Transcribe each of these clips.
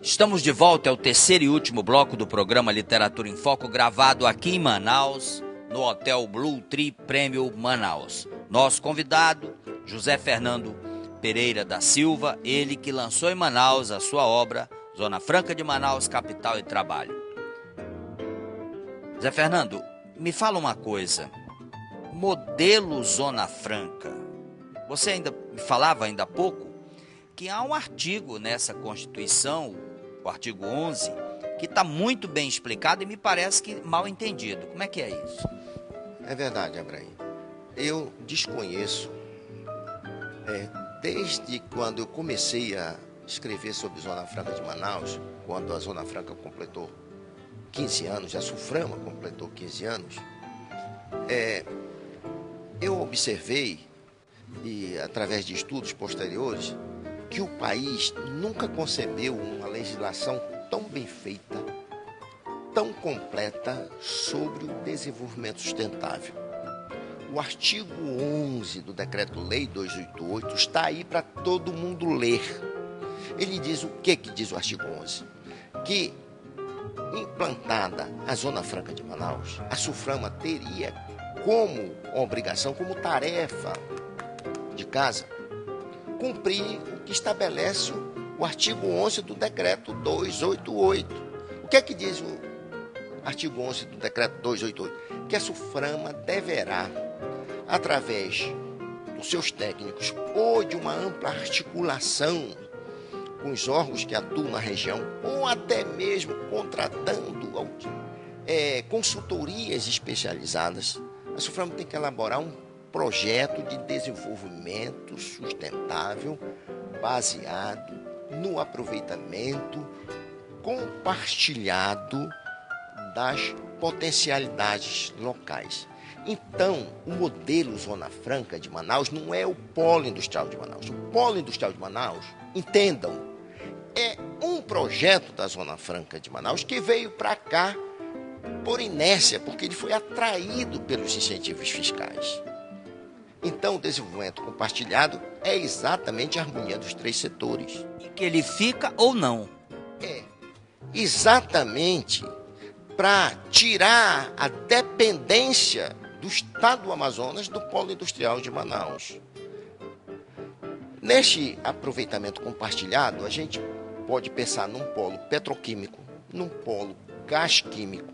Estamos de volta ao terceiro e último bloco do programa Literatura em Foco, gravado aqui em Manaus, no Hotel Blue Tree Premium Manaus. Nosso convidado, José Fernando Pereira da Silva, ele que lançou em Manaus a sua obra Zona Franca de Manaus, Capital e Trabalho. Zé Fernando, me fala uma coisa, modelo Zona Franca, você ainda me falava ainda há pouco que há um artigo nessa Constituição, o artigo 11, que está muito bem explicado e me parece que mal entendido. Como é que é isso? É verdade, Abraim. Eu desconheço, desde quando eu comecei a escrever sobre Zona Franca de Manaus, quando a Zona Franca completou 15 anos, a Suframa completou 15 anos, eu observei, e através de estudos posteriores, que o país nunca concebeu uma legislação tão bem feita, tão completa sobre o desenvolvimento sustentável. O artigo 11 do Decreto-Lei 288 está aí para todo mundo ler. Ele diz o que diz o artigo 11? Que, implantada a Zona Franca de Manaus, a Suframa teria como obrigação, como tarefa de casa, cumprir o que estabelece o artigo 11 do Decreto 288. O que diz o artigo 11 do Decreto 288? Que a Suframa deverá, através dos seus técnicos ou de uma ampla articulação com os órgãos que atuam na região, ou até mesmo contratando consultorias especializadas, a Suframa tem que elaborar um projeto de desenvolvimento sustentável baseado no aproveitamento compartilhado das potencialidades locais. Então, o modelo Zona Franca de Manaus não é o polo industrial de Manaus. O polo industrial de Manaus, entendam, é um projeto da Zona Franca de Manaus que veio para cá por inércia, porque ele foi atraído pelos incentivos fiscais. Então, o desenvolvimento compartilhado é exatamente a harmonia dos três setores. E que ele fica ou não? É exatamente para tirar a dependência do estado do Amazonas do polo industrial de Manaus. Neste aproveitamento compartilhado, a gente pode pensar num polo petroquímico, num polo gás químico,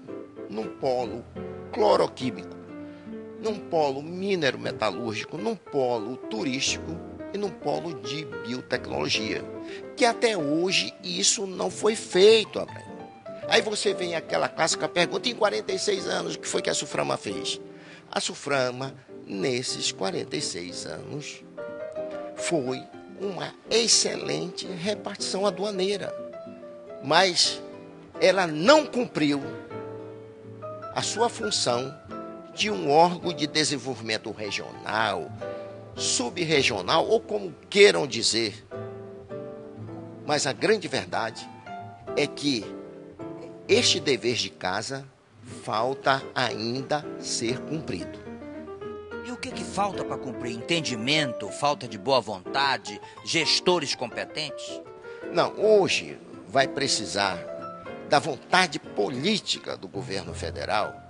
num polo cloroquímico, num polo minero-metalúrgico, num polo turístico e num polo de biotecnologia, que até hoje isso não foi feito, Abraão. Aí você vem aquela clássica pergunta, em 46 anos, o que foi que a Suframa fez? A Suframa, nesses 46 anos, foi uma excelente repartição aduaneira, mas ela não cumpriu a sua função de um órgão de desenvolvimento regional, subregional, ou como queiram dizer. Mas a grande verdade é que este dever de casa falta ainda ser cumprido. E o que falta para cumprir? Entendimento, falta de boa vontade, gestores competentes? Não, hoje vai precisar da vontade política do governo federal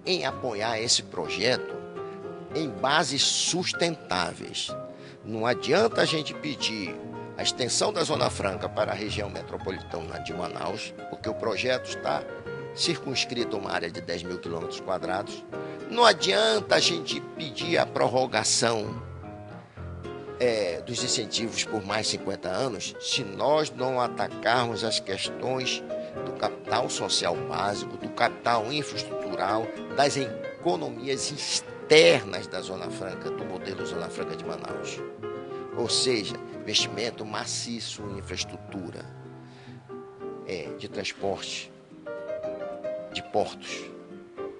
em apoiar esse projeto em bases sustentáveis. Não adianta a gente pedir a extensão da Zona Franca para a região metropolitana de Manaus, porque o projeto está circunscrito a uma área de 10 mil quilômetros quadrados. Não adianta a gente pedir a prorrogação dos incentivos por mais 50 anos se nós não atacarmos as questões do capital social básico, do capital infraestrutural, das economias externas da Zona Franca, do modelo Zona Franca de Manaus. Ou seja, investimento maciço em infraestrutura, de transporte, de portos,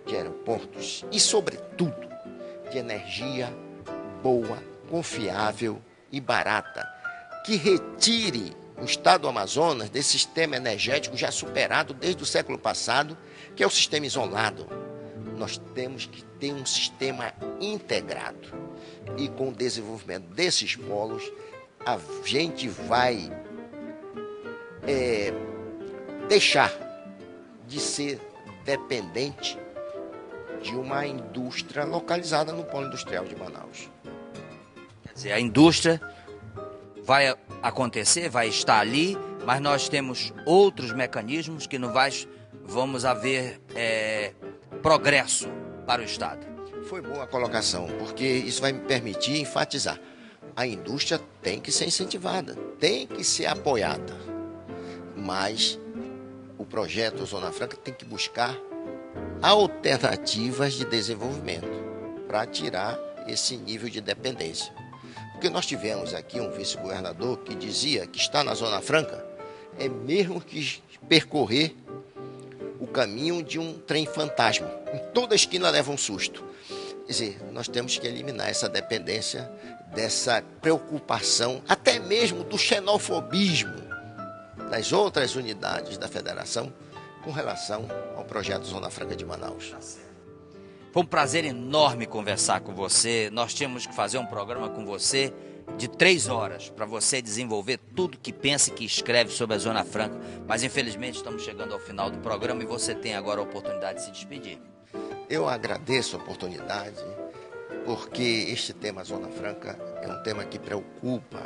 de aeroportos e, sobretudo, de energia boa, confiável e barata, que retire o estado do Amazonas desse sistema energético já superado desde o século passado, que é o sistema isolado. Nós temos que ter um sistema integrado. E com o desenvolvimento desses polos, a gente vai deixar de ser dependente de uma indústria localizada no polo industrial de Manaus. Quer dizer, a indústria vai acontecer, vai estar ali, mas nós temos outros mecanismos que vamos haver progresso para o Estado. Foi boa a colocação, porque isso vai me permitir enfatizar. A indústria tem que ser incentivada, tem que ser apoiada, mas o projeto Zona Franca tem que buscar alternativas de desenvolvimento para tirar esse nível de dependência. Porque nós tivemos aqui um vice-governador que dizia que estar na Zona Franca é mesmo que percorrer o caminho de um trem fantasma. Em toda esquina leva um susto. Quer dizer, nós temos que eliminar essa dependência, dessa preocupação, até mesmo do xenofobismo das outras unidades da federação com relação ao projeto Zona Franca de Manaus. Foi um prazer enorme conversar com você. Nós tínhamos que fazer um programa com você de 3 horas para você desenvolver tudo que pensa e que escreve sobre a Zona Franca. Mas infelizmente estamos chegando ao final do programa e você tem agora a oportunidade de se despedir. Eu agradeço a oportunidade, porque este tema Zona Franca é um tema que preocupa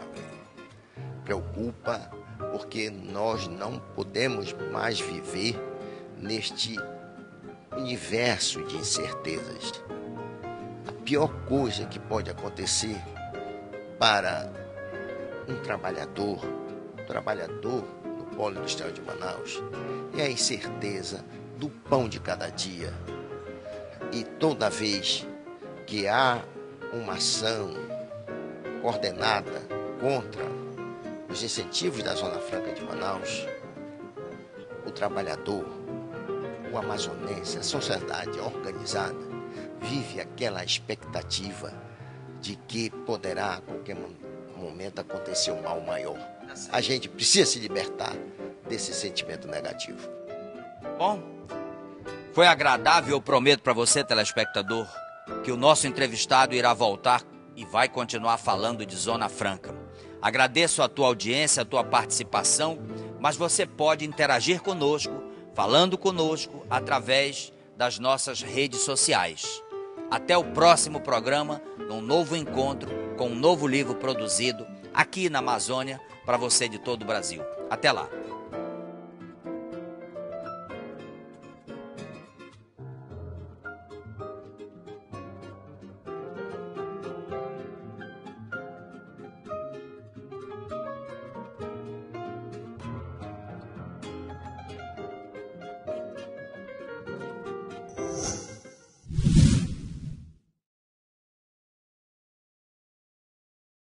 porque nós não podemos mais viver neste universo de incertezas. A pior coisa que pode acontecer para um trabalhador do polo industrial de Manaus é a incerteza do pão de cada dia. E toda vez que há uma ação coordenada contra os incentivos da Zona Franca de Manaus, o trabalhador, o amazonense, a sociedade organizada vive aquela expectativa de que poderá a qualquer momento acontecer um mal maior. A gente precisa se libertar desse sentimento negativo. Bom, foi agradável. Eu prometo para você, telespectador, que o nosso entrevistado irá voltar e vai continuar falando de Zona Franca. Agradeço a tua audiência, a tua participação, mas você pode interagir conosco, falando conosco através das nossas redes sociais. Até o próximo programa, num novo encontro com um novo livro produzido aqui na Amazônia para você de todo o Brasil. Até lá.